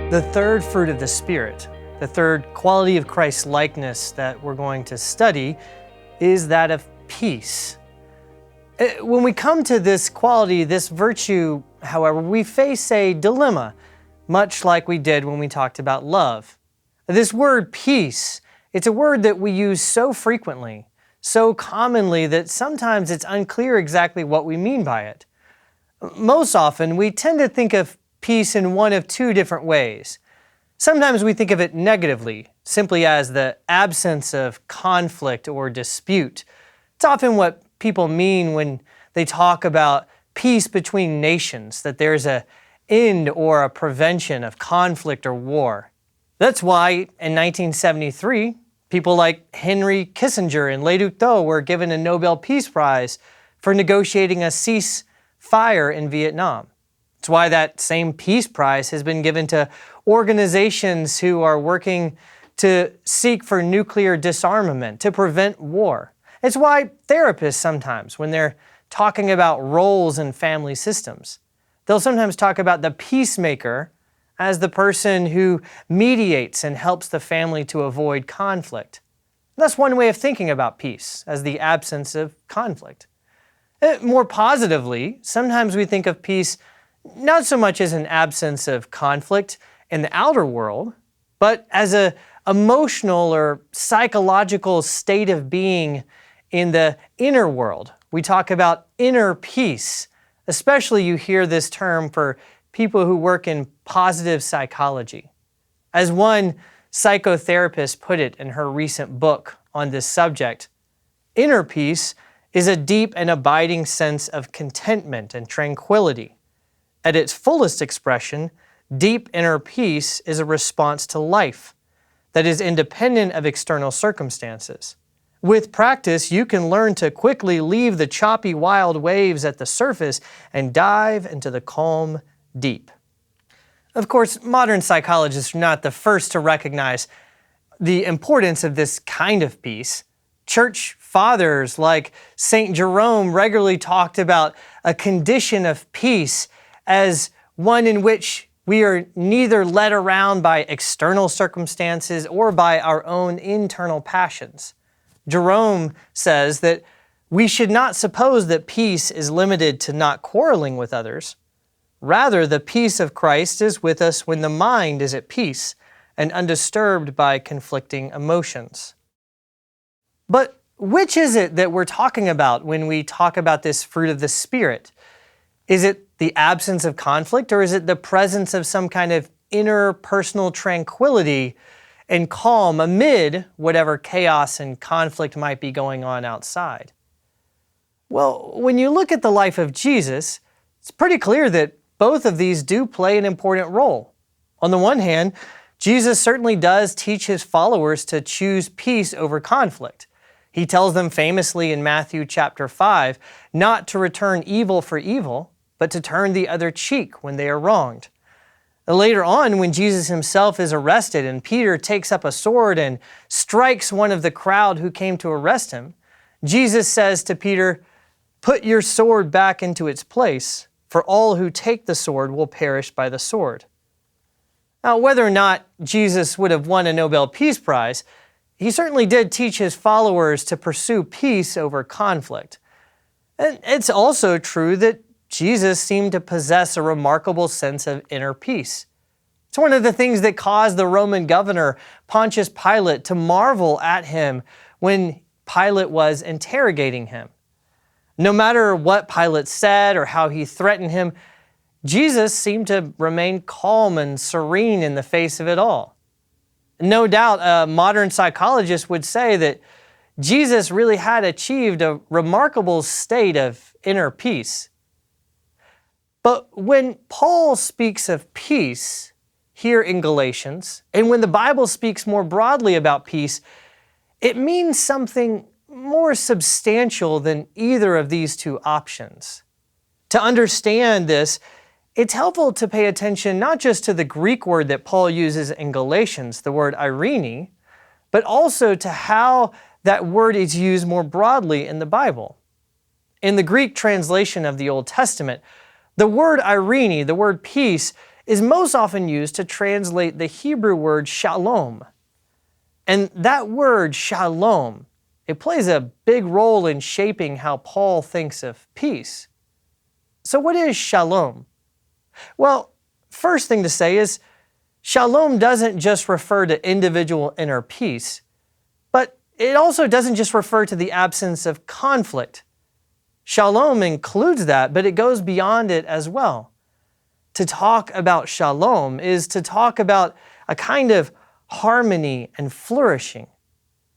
The third fruit of the Spirit, the third quality of Christlikeness that we're going to study, is that of peace. When we come to this quality, this virtue, however, we face a dilemma, much like we did when we talked about love. This word peace, it's a word that we use so frequently, so commonly that sometimes it's unclear exactly what we mean by it. Most often, we tend to think of peace in one of two different ways. Sometimes we think of it negatively, simply as the absence of conflict or dispute. It's often what people mean when they talk about peace between nations, that there's an end or a prevention of conflict or war. That's why in 1973, people like Henry Kissinger and Le Duc Tho were given a Nobel Peace Prize for negotiating a ceasefire in Vietnam. It's why that same Peace Prize has been given to organizations who are working to seek for nuclear disarmament, to prevent war. It's why therapists sometimes, when they're talking about roles in family systems, they'll sometimes talk about the peacemaker as the person who mediates and helps the family to avoid conflict. That's one way of thinking about peace, as the absence of conflict. More positively, sometimes we think of peace not so much as an absence of conflict in the outer world, but as an emotional or psychological state of being in the inner world. We talk about inner peace. Especially you hear this term for people who work in positive psychology. As one psychotherapist put it in her recent book on this subject, inner peace is a deep and abiding sense of contentment and tranquility. At its fullest expression, deep inner peace is a response to life that is independent of external circumstances. With practice, you can learn to quickly leave the choppy, wild waves at the surface and dive into the calm deep. Of course, modern psychologists are not the first to recognize the importance of this kind of peace. Church fathers like St. Jerome regularly talked about a condition of peace as one in which we are neither led around by external circumstances or by our own internal passions. Jerome says that we should not suppose that peace is limited to not quarreling with others. Rather, the peace of Christ is with us when the mind is at peace and undisturbed by conflicting emotions. But which is it that we're talking about when we talk about this fruit of the Spirit? Is it the absence of conflict, or is it the presence of some kind of inner personal tranquility and calm amid whatever chaos and conflict might be going on outside? Well, when you look at the life of Jesus, it's pretty clear that both of these do play an important role. On the one hand, Jesus certainly does teach his followers to choose peace over conflict. He tells them famously in Matthew chapter 5 not to return evil for evil, but to turn the other cheek when they are wronged. Later on, when Jesus himself is arrested and Peter takes up a sword and strikes one of the crowd who came to arrest him, Jesus says to Peter, "Put your sword back into its place, for all who take the sword will perish by the sword." Now, whether or not Jesus would have won a Nobel Peace Prize, he certainly did teach his followers to pursue peace over conflict. And it's also true that Jesus seemed to possess a remarkable sense of inner peace. It's one of the things that caused the Roman governor, Pontius Pilate, to marvel at him when Pilate was interrogating him. No matter what Pilate said or how he threatened him, Jesus seemed to remain calm and serene in the face of it all. No doubt a modern psychologist would say that Jesus really had achieved a remarkable state of inner peace. But when Paul speaks of peace here in Galatians, and when the Bible speaks more broadly about peace, it means something more substantial than either of these two options. To understand this, it's helpful to pay attention not just to the Greek word that Paul uses in Galatians, the word eirene, but also to how that word is used more broadly in the Bible. In the Greek translation of the Old Testament, the word eirene, the word peace, is most often used to translate the Hebrew word shalom. And that word shalom, it plays a big role in shaping how Paul thinks of peace. So what is shalom? Well, first thing to say is shalom doesn't just refer to individual inner peace, but it also doesn't just refer to the absence of conflict. Shalom includes that, but it goes beyond it as well. To talk about shalom is to talk about a kind of harmony and flourishing.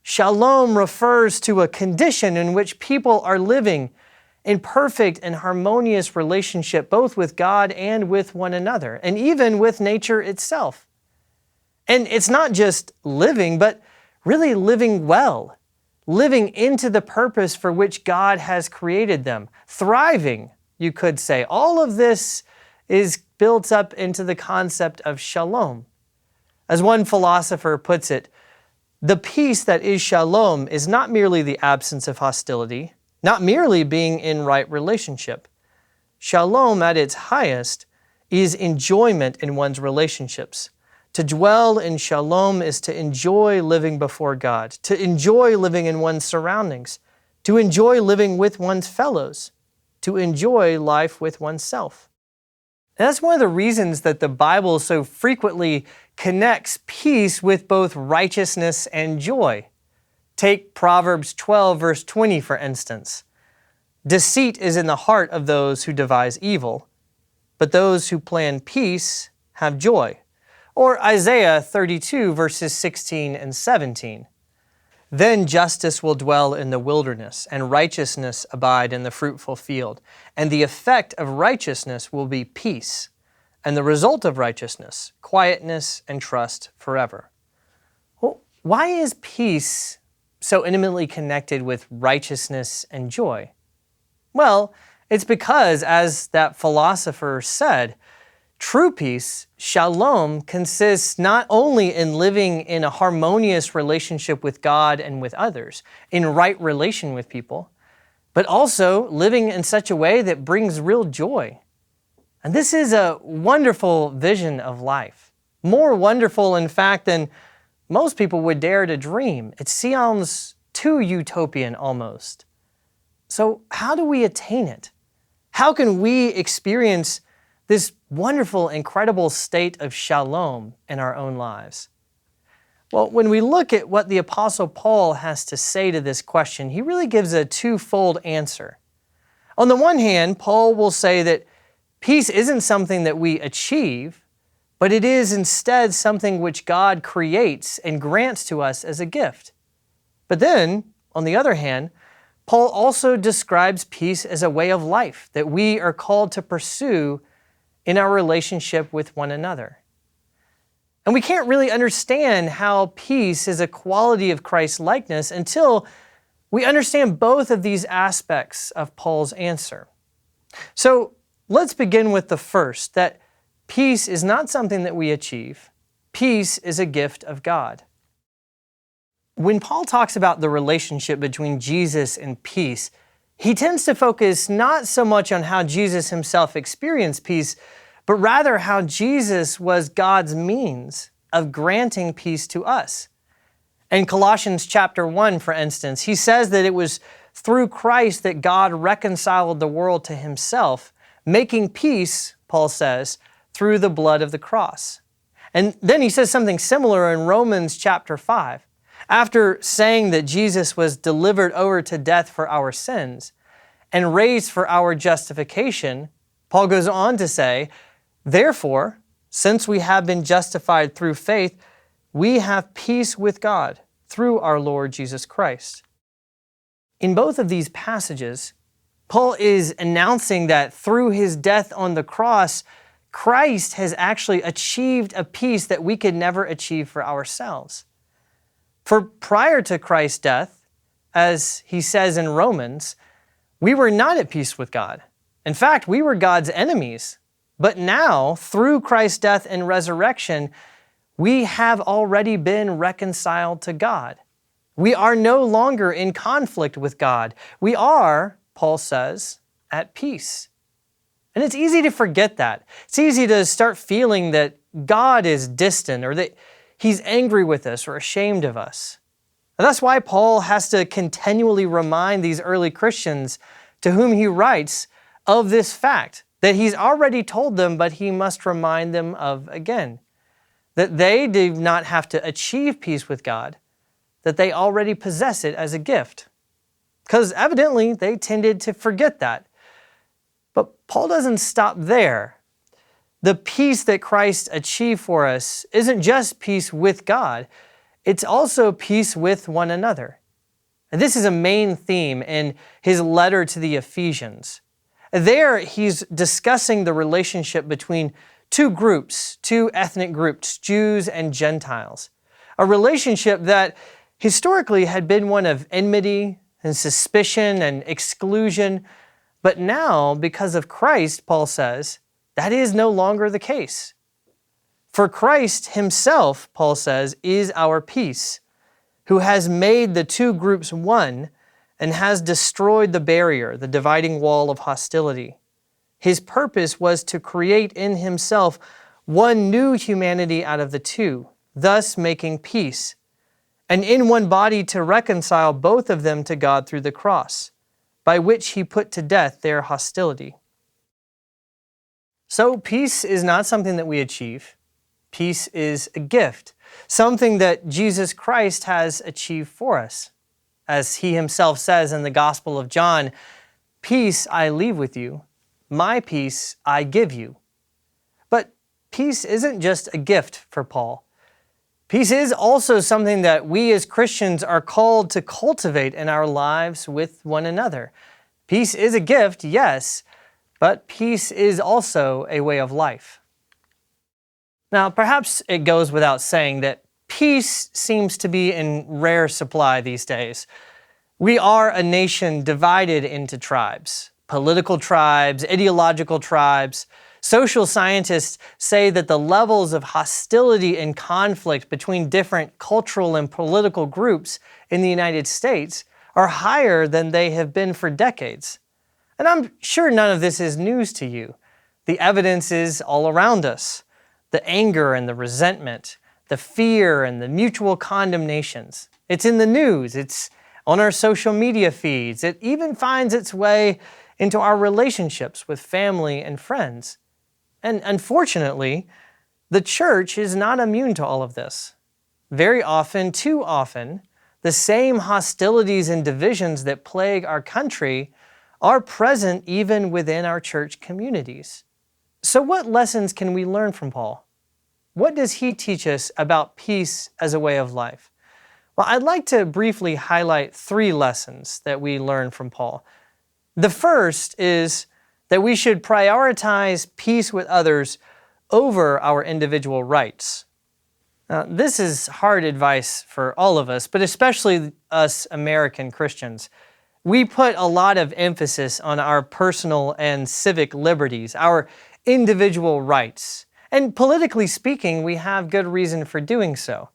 Shalom refers to a condition in which people are living in perfect and harmonious relationship both with God and with one another, and even with nature itself. And it's not just living, but really living well, living into the purpose for which God has created them, thriving, you could say. All of this is built up into the concept of shalom. As one philosopher puts it, the peace that is shalom is not merely the absence of hostility, not merely being in right relationship. Shalom at its highest is enjoyment in one's relationships. To dwell in shalom is to enjoy living before God, to enjoy living in one's surroundings, to enjoy living with one's fellows, to enjoy life with oneself. That's one of the reasons that the Bible so frequently connects peace with both righteousness and joy. Take Proverbs 12, verse 20, for instance. Deceit is in the heart of those who devise evil, but those who plan peace have joy. Or Isaiah 32, verses 16 and 17. Then justice will dwell in the wilderness, and righteousness abide in the fruitful field. And the effect of righteousness will be peace, and the result of righteousness, quietness and trust forever. Well, why is peace so intimately connected with righteousness and joy? Well, it's because, as that philosopher said, true peace, shalom, consists not only in living in a harmonious relationship with God and with others, in right relation with people, but also living in such a way that brings real joy. And this is a wonderful vision of life. More wonderful, in fact, than most people would dare to dream. It sounds too utopian almost. So how do we attain it? How can we experience this wonderful, incredible state of shalom in our own lives? Well, when we look at what the Apostle Paul has to say to this question, he really gives a twofold answer. On the one hand, Paul will say that peace isn't something that we achieve, but it is instead something which God creates and grants to us as a gift. But then, on the other hand, Paul also describes peace as a way of life that we are called to pursue in our relationship with one another. And we can't really understand how peace is a quality of Christlikeness until we understand both of these aspects of Paul's answer. So let's begin with the first, that peace is not something that we achieve. Peace is a gift of God. When Paul talks about the relationship between Jesus and peace, he tends to focus not so much on how Jesus himself experienced peace, but rather how Jesus was God's means of granting peace to us. In Colossians chapter 1, for instance, he says that it was through Christ that God reconciled the world to himself, making peace, Paul says, through the blood of the cross. And then he says something similar in Romans chapter 5. After saying that Jesus was delivered over to death for our sins and raised for our justification, Paul goes on to say, therefore, since we have been justified through faith, we have peace with God through our Lord Jesus Christ. In both of these passages, Paul is announcing that through his death on the cross, Christ has actually achieved a peace that we could never achieve for ourselves. For prior to Christ's death, as he says in Romans, we were not at peace with God. In fact, we were God's enemies. But now, through Christ's death and resurrection, we have already been reconciled to God. We are no longer in conflict with God. We are, Paul says, at peace. And it's easy to forget that. It's easy to start feeling that God is distant or that He's angry with us or ashamed of us. And that's why Paul has to continually remind these early Christians to whom he writes of this fact that he's already told them, but he must remind them of again. That they do not have to achieve peace with God, that they already possess it as a gift. Because evidently they tended to forget that. But Paul doesn't stop there. The peace that Christ achieved for us isn't just peace with God, it's also peace with one another. And this is a main theme in his letter to the Ephesians. There, he's discussing the relationship between two groups, two ethnic groups, Jews and Gentiles. A relationship that historically had been one of enmity and suspicion and exclusion, but now, because of Christ, Paul says, that is no longer the case. For Christ himself, Paul says, is our peace, who has made the two groups one and has destroyed the barrier, the dividing wall of hostility. His purpose was to create in himself one new humanity out of the two, thus making peace, and in one body to reconcile both of them to God through the cross, by which he put to death their hostility. So peace is not something that we achieve. Peace is a gift, something that Jesus Christ has achieved for us. As he himself says in the Gospel of John, "Peace I leave with you, my peace I give you." But peace isn't just a gift for Paul. Peace is also something that we as Christians are called to cultivate in our lives with one another. Peace is a gift, yes, but peace is also a way of life. Now, perhaps it goes without saying that peace seems to be in rare supply these days. We are a nation divided into tribes, political tribes, ideological tribes. Social scientists say that the levels of hostility and conflict between different cultural and political groups in the United States are higher than they have been for decades. And I'm sure none of this is news to you. The evidence is all around us. The anger and the resentment, the fear and the mutual condemnations. It's in the news, it's on our social media feeds. It even finds its way into our relationships with family and friends. And unfortunately, the church is not immune to all of this. Very often, too often, the same hostilities and divisions that plague our country are present even within our church communities. So what lessons can we learn from Paul? What does he teach us about peace as a way of life? Well, I'd like to briefly highlight 3 lessons that we learn from Paul. The first is that we should prioritize peace with others over our individual rights. Now, this is hard advice for all of us, but especially us American Christians. We put a lot of emphasis on our personal and civic liberties, our individual rights. And politically speaking, we have good reason for doing so.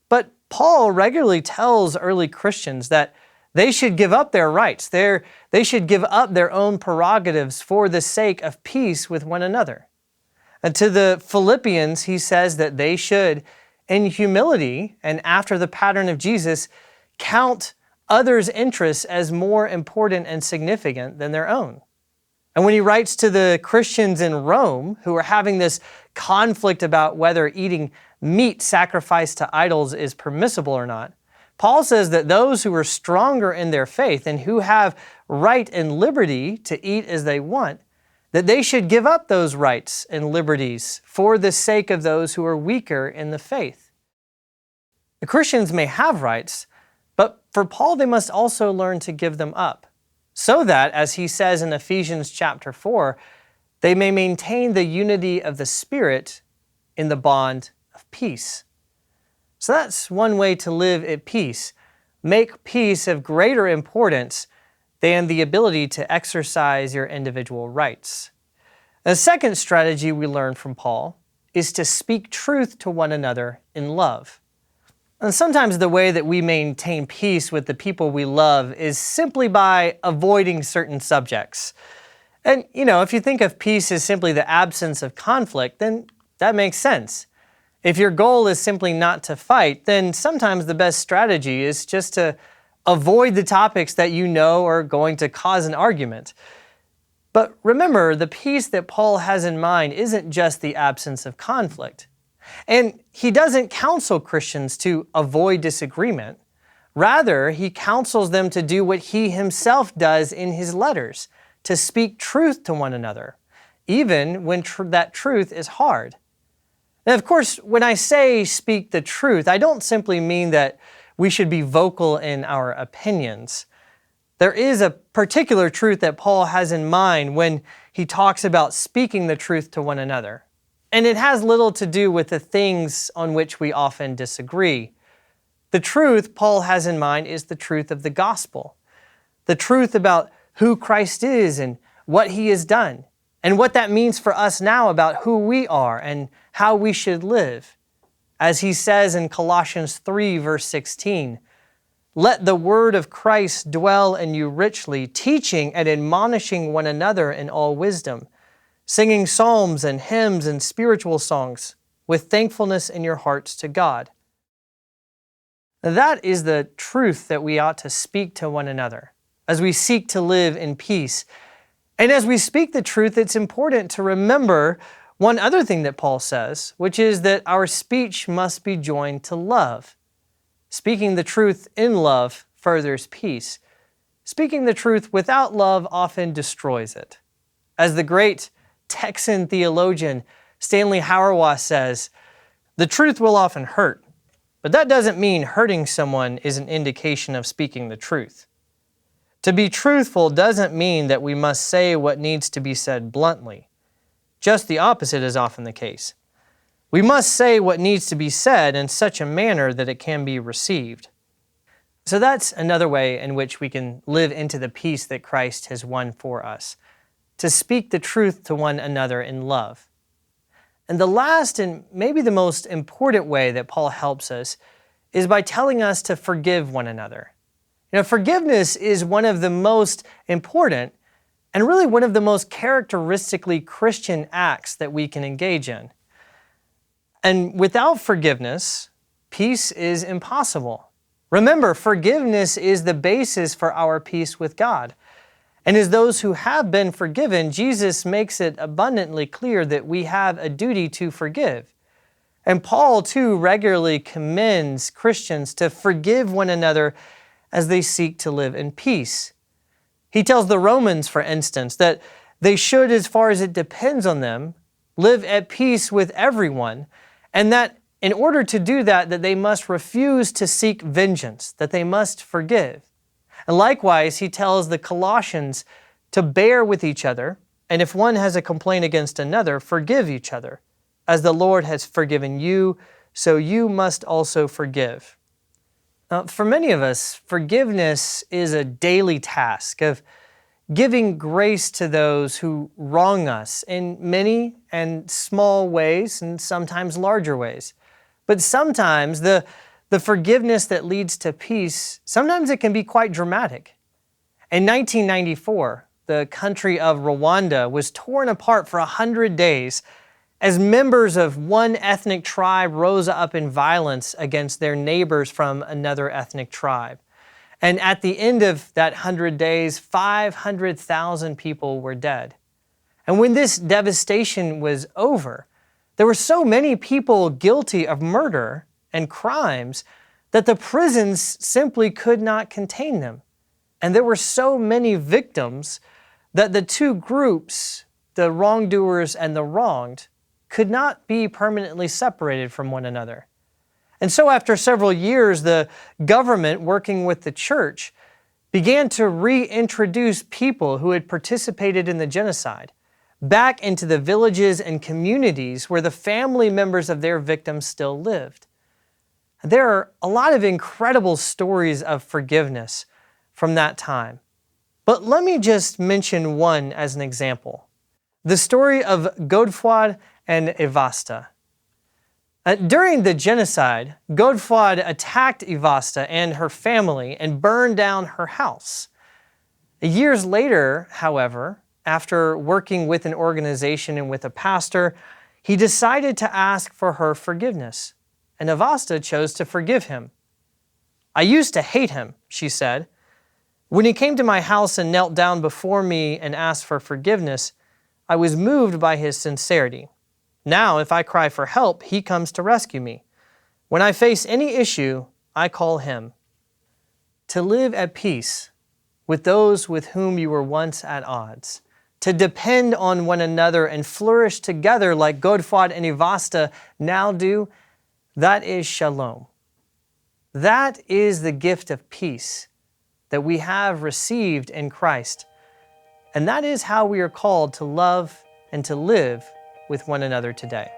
But Paul regularly tells early Christians that they should give up their rights. They should give up their own prerogatives for the sake of peace with one another. And to the Philippians, he says that they should, in humility and after the pattern of Jesus, count others' interests as more important and significant than their own. And when he writes to the Christians in Rome, who are having this conflict about whether eating meat sacrificed to idols is permissible or not, Paul says that those who are stronger in their faith and who have right and liberty to eat as they want, that they should give up those rights and liberties for the sake of those who are weaker in the faith. The Christians may have rights, but for Paul, they must also learn to give them up, so that, as he says in Ephesians chapter 4, they may maintain the unity of the Spirit in the bond of peace. So that's one way to live at peace. Make peace of greater importance than the ability to exercise your individual rights. The second strategy we learn from Paul is to speak truth to one another in love. And sometimes the way that we maintain peace with the people we love is simply by avoiding certain subjects. And, if you think of peace as simply the absence of conflict, then that makes sense. If your goal is simply not to fight, then sometimes the best strategy is just to avoid the topics that you know are going to cause an argument. But remember, the peace that Paul has in mind isn't just the absence of conflict. And he doesn't counsel Christians to avoid disagreement. Rather, he counsels them to do what he himself does in his letters, to speak truth to one another, even when that truth is hard. Now, of course, when I say speak the truth, I don't simply mean that we should be vocal in our opinions. There is a particular truth that Paul has in mind when he talks about speaking the truth to one another. And it has little to do with the things on which we often disagree. The truth Paul has in mind is the truth of the gospel, the truth about who Christ is and what he has done, and what that means for us now about who we are and how we should live. As he says in Colossians 3, verse 16, "Let the word of Christ dwell in you richly, teaching and admonishing one another in all wisdom, singing psalms and hymns and spiritual songs with thankfulness in your hearts to God." Now, that is the truth that we ought to speak to one another as we seek to live in peace. And as we speak the truth, it's important to remember one other thing that Paul says, which is that our speech must be joined to love. Speaking the truth in love furthers peace. Speaking the truth without love often destroys it. As the great Texan theologian Stanley Hauerwas says, "The truth will often hurt, but that doesn't mean hurting someone is an indication of speaking the truth. To be truthful doesn't mean that we must say what needs to be said bluntly. Just the opposite is often the case. We must say what needs to be said in such a manner that it can be received." So that's another way in which we can live into the peace that Christ has won for us, to speak the truth to one another in love. And the last and maybe the most important way that Paul helps us is by telling us to forgive one another. Forgiveness is one of the most important and really one of the most characteristically Christian acts that we can engage in. And without forgiveness, peace is impossible. Remember, forgiveness is the basis for our peace with God. And as those who have been forgiven, Jesus makes it abundantly clear that we have a duty to forgive. And Paul, too, regularly commends Christians to forgive one another as they seek to live in peace. He tells the Romans, for instance, that they should, as far as it depends on them, live at peace with everyone, and that in order to do that, that they must refuse to seek vengeance, that they must forgive. And likewise, he tells the Colossians to bear with each other, and if one has a complaint against another, forgive each other. As the Lord has forgiven you, so you must also forgive. For many of us, forgiveness is a daily task of giving grace to those who wrong us in many and small ways and sometimes larger ways. But sometimes the forgiveness that leads to peace, sometimes it can be quite dramatic. In 1994, the country of Rwanda was torn apart for 100 days as members of one ethnic tribe rose up in violence against their neighbors from another ethnic tribe. And at the end of that 100 days, 500,000 people were dead. And when this devastation was over, there were so many people guilty of murder and crimes that the prisons simply could not contain them. And there were so many victims that the two groups, the wrongdoers and the wronged, could not be permanently separated from one another. And so after several years, the government, working with the church, began to reintroduce people who had participated in the genocide back into the villages and communities where the family members of their victims still lived. There are a lot of incredible stories of forgiveness from that time. But let me just mention one as an example. The story of Godefroid and Evasta. During the genocide, Godefroid attacked Evasta and her family and burned down her house. Years later, however, after working with an organization and with a pastor, he decided to ask for her forgiveness, and Avasta chose to forgive him. "I used to hate him," she said. "When he came to my house and knelt down before me and asked for forgiveness, I was moved by his sincerity. Now, if I cry for help, he comes to rescue me. When I face any issue, I call him." To live at peace with those with whom you were once at odds, to depend on one another and flourish together like Godfrey and Ivasta now do, that is shalom. That is the gift of peace that we have received in Christ. And that is how we are called to love and to live with one another today.